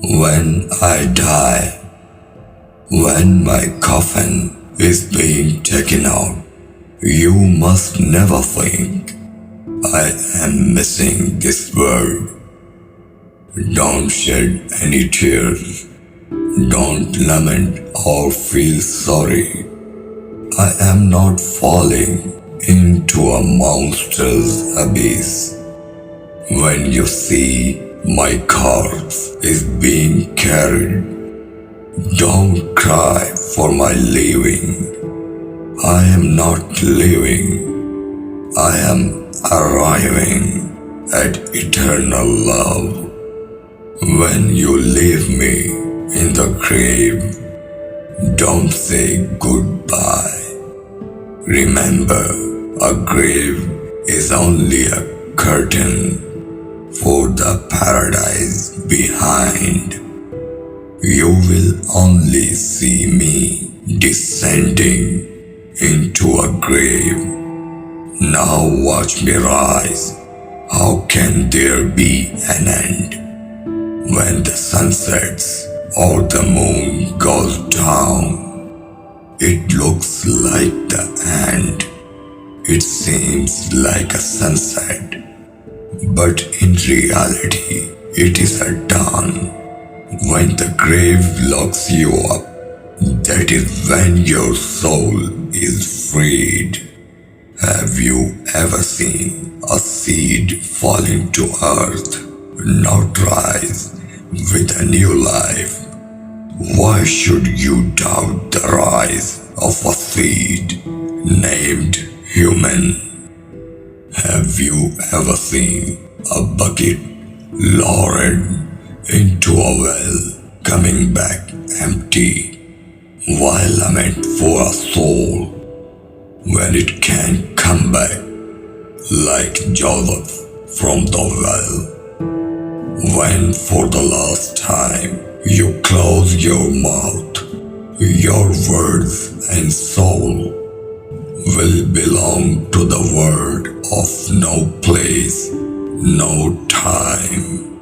When I die, when my coffin is being taken out, you must never think I am missing this world. Don't shed any tears. Don't lament or feel sorry. I am not falling into a monster's abyss. When you see my corpse is being carried, don't cry for my leaving. I am not leaving. I am arriving at eternal love. When you leave me in the grave, don't say goodbye. Remember, a grave is only a curtain for the paradise behind. You will only see me descending into a grave. Now watch me rise. How can there be an end? When the sun sets or the moon goes down, it looks like the end. It seems like a sunset, but in reality, it is a dawn. When the grave locks you up, that is when your soul is freed. Have you ever seen a seed falling to earth, not rise with a new life? Why should you doubt the rise of a seed named human? Have you ever seen a bucket lowered into a well, coming back empty? Why lament for a soul when it can come back like Joseph from the well? When for the last time you close your mouth, your words and soul will belong to the word of no place, no time.